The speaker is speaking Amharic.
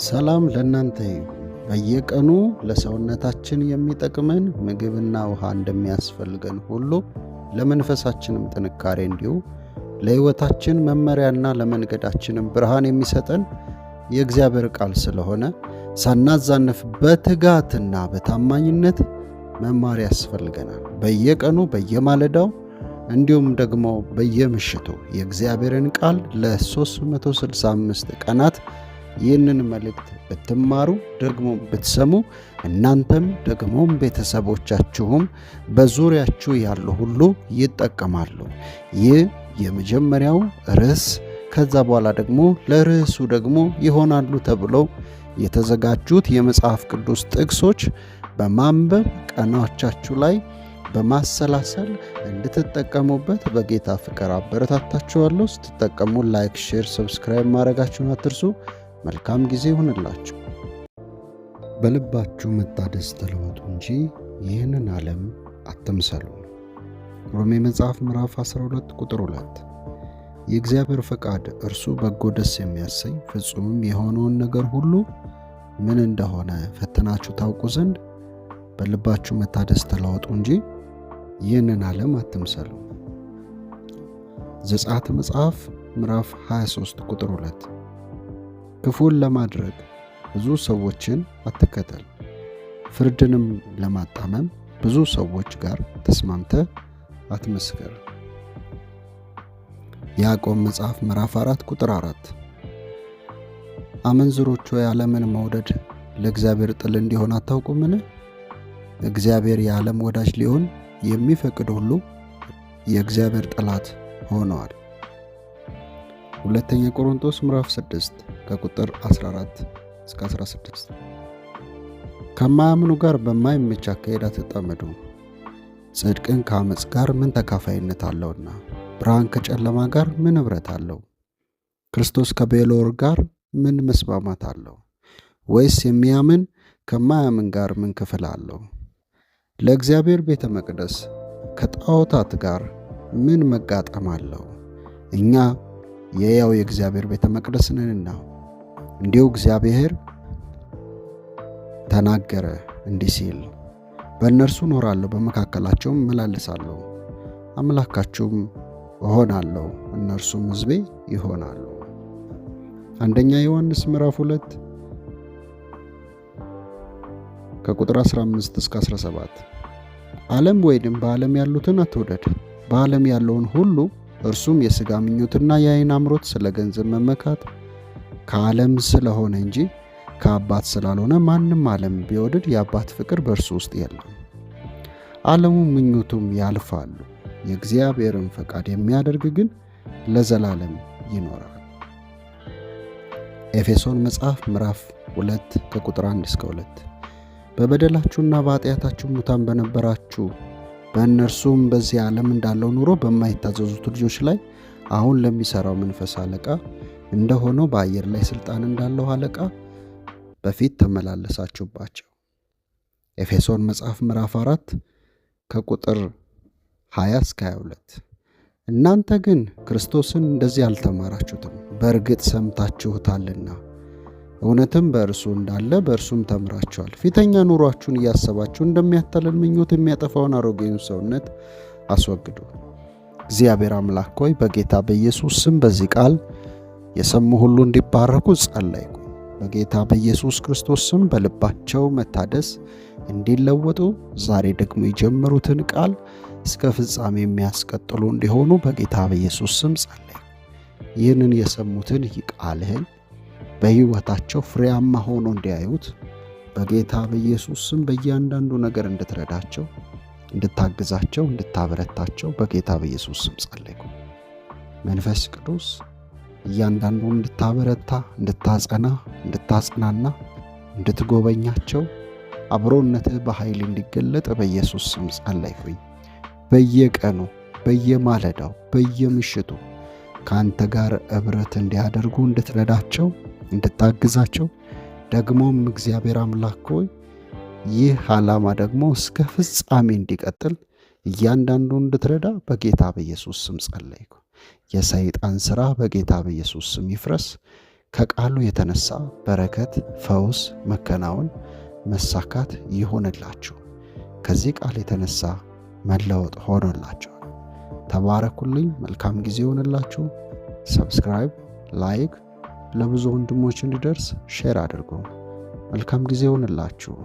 ሰላም ለእናንተ ይሁን። በየቀኑ ለሰውነታችን የሚጠቅመን ምግብና ውሃ እንደሚያስፈልገን ሁሉ ለመንፈሳችንም ጥንካሬ እንዲሁ ለሕይወታችን መመሪያና ለመንገዳችንም ብርሃን የሚሰጠን የእግዚአብሔር ቃል ስለሆነ ሳናዛንፍ በትጋትና በታማኝነት መማር ያስፈልገናል። በየቀኑ በየማለዳው እንዲሁም ደግሞ በየምሽቱ የእግዚአብሔርን ቃል ለ365 ቀናት ይህንን መልእክት ብትማሩ ደግሞ ብትሰሙ እናንተም ደግሞም ቤተሰቦቻችሁም በዙሪያችሁ ያሉ ሁሉ ይጠቀማሉ። ይህ የመጀመሪያው ርዕስ። ከዛ በኋላ ደግሞ ለርዕሱ ደግሞ ይሆናሉ ተብለው የተዘጋጁት የመጽሐፍ ቅዱስ ጥቅሶች በማንበብ ቀናዎቻችሁ ላይ በማሰላሰል እንድትጠቀሙበት በጌታ ፍቅር አበረታታችኋለሁ። ስትጠቀሙ ላይክ፣ ሼር፣ ሰብስክራይብ ማድረጋችሁን አትርሱ። መልካም ጊዜ ይሁንላችሁ። በልባችሁ መታደስ ተለወጡ እንጂ ይህንን ዓለም አትምሰሉ። ሮሜ መጽሐፍ ምዕራፍ 12 ቁጥር 2። የእግዚአብሔር ፈቃድ እርሱ በጎ ደስ የሚያሰኝ ፍጹምም የሆነውን ነገር ሁሉ ምን እንደሆነ ፈትናችሁ ታውቁ ዘንድ በልባችሁ መታደስ ተለወጡ እንጂ ይህንን ዓለም አትምሰሉ። ዘጸአት መጽሐፍ ምዕራፍ 23 ቁጥር 2። ክፉን ለማድረግ ብዙ ሰዎችን አትከተል፣ ፍርድንም ለማጣመም ብዙ ሰዎች ጋር ተስማምተ አትመስከር። ያዕቆብ መጽሐፍ ምዕራፍ 4 ቁጥር 4። አመንዝሮች ሆይ ዓለምን መውደድ ለእግዚአብሔር ጥል እንዲሆን አታውቁምን? እግዚአብሔር የዓለም ወዳጅ ሊሆን የሚፈቅድ ሁሉ የእግዚአብሔር ጠላት ሆነዋል። ሁለተኛ ቆሮንቶስ ምዕራፍ 6 ከቁጥር 14 እስከ 16። ከማያምኑ ጋር በማይመች አካሄድ አትጠመዱ፣ ጽድቅን ከአመፅ ጋር ምን ተካፋይነት አለውና? ብርሃን ከጨለማ ጋር ምን ኅብረት አለው? ክርስቶስ ከቤልዖር ጋር ምን መስማማት አለው? ወይስ የሚያምን ከማያምን ጋር ምን ክፍል አለው? ለእግዚአብሔር ቤተ መቅደስ ከጣዖታት ጋር ምን መጋጠም አለው? እኛ የሕያው የእግዚአብሔር ቤተ መቅደስ ነንና። እንዲሁ እግዚአብሔር ተናገረ እንዲህ ሲል፣ በእነርሱ እኖራለሁ፣ በመካከላቸውም እመላለሳለሁ፣ አምላካቸውም እሆናለሁ፣ እነርሱም ሕዝቤ ይሆናሉ። አንደኛ ዮሐንስ ምዕራፍ 2 ከቁጥር 15 እስከ 17። ዓለም ወይንም በዓለም ያሉትን አትውደድ። በዓለም ያለውን ሁሉ እርሱም የሥጋ ምኞትና የዓይን አምሮት፣ ስለ ገንዘብ መመካት ከዓለም ስለሆነ እንጂ ከአባት ስላልሆነ ማንም ዓለም ቢወድድ የአባት ፍቅር በእርሱ ውስጥ የለም። ዓለሙ ምኞቱም ያልፋሉ፣ የእግዚአብሔርን ፈቃድ የሚያደርግ ግን ለዘላለም ይኖራል። ኤፌሶን መጽሐፍ ምዕራፍ 2 ከቁጥር 1 እስከ 2። በበደላችሁና በኃጢአታችሁ ሙታን በነበራችሁ በእነርሱም በዚህ ዓለም እንዳለው ኑሮ በማይታዘዙት ልጆች ላይ አሁን ለሚሠራው መንፈስ አለቃ እንደሆነው በአየር ላይ ሥልጣን እንዳለው አለቃ በፊት ተመላለሳችሁባቸው። ኤፌሶን መጽሐፍ ምዕራፍ 4 ከቁጥር 20 እስከ 22። እናንተ ግን ክርስቶስን እንደዚህ አልተማራችሁትም፣ በእርግጥ ሰምታችሁታልና እውነትም በእርሱ እንዳለ በእርሱም ተምራችኋል። ፊተኛ ኑሯችሁን እያሰባችሁ እንደሚያታልል ምኞት የሚያጠፋውን አሮጌውን ሰውነት አስወግዱ። እግዚአብሔር አምላክ ሆይ በጌታ በኢየሱስ ስም በዚህ ቃል የሰሙ ሁሉ እንዲባረኩ ጸለይኩ። በጌታ በኢየሱስ ክርስቶስ ስም በልባቸው መታደስ እንዲለወጡ ዛሬ ደግሞ የጀመሩትን ቃል እስከ ፍጻሜ የሚያስቀጥሉ እንዲሆኑ በጌታ በኢየሱስ ስም ጸለይኩ። ይህንን የሰሙትን ቃልህን በሕይወታቸው ፍሬያማ ሆኖ እንዲያዩት በጌታ በኢየሱስ ስም በእያንዳንዱ ነገር እንድትረዳቸው፣ እንድታግዛቸው፣ እንድታበረታቸው በጌታ በኢየሱስ ስም ጸለይኩ። መንፈስ ቅዱስ እያንዳንዱን እንድታበረታ፣ እንድታጸና፣ እንድታጽናና፣ እንድትጎበኛቸው አብሮነትህ በኃይል እንዲገለጥ በኢየሱስ ስም ጸለይኩኝ። በየቀኑ በየማለዳው በየምሽቱ ከአንተ ጋር ኅብረት እንዲያደርጉ እንድትረዳቸው፣ እንድታግዛቸው ደግሞም እግዚአብሔር አምላክ ሆይ ይህ ዓላማ ደግሞ እስከ ፍጻሜ እንዲቀጥል እያንዳንዱ እንድትረዳ በጌታ በኢየሱስ ስም ጸለይኩ። የሰይጣን ሥራ በጌታ በኢየሱስ ስም ይፍረስ። ከቃሉ የተነሳ በረከት፣ ፈውስ፣ መከናወን፣ መሳካት ይሆንላችሁ። ከዚህ ቃል የተነሳ መለወጥ ሆኖላችኋል። ተባረኩልኝ። መልካም ጊዜ ይሆንላችሁ። ሰብስክራይብ፣ ላይክ፣ ለብዙ ወንድሞች እንዲደርስ ሼር አድርጉ። መልካም ጊዜ ይሆንላችሁ።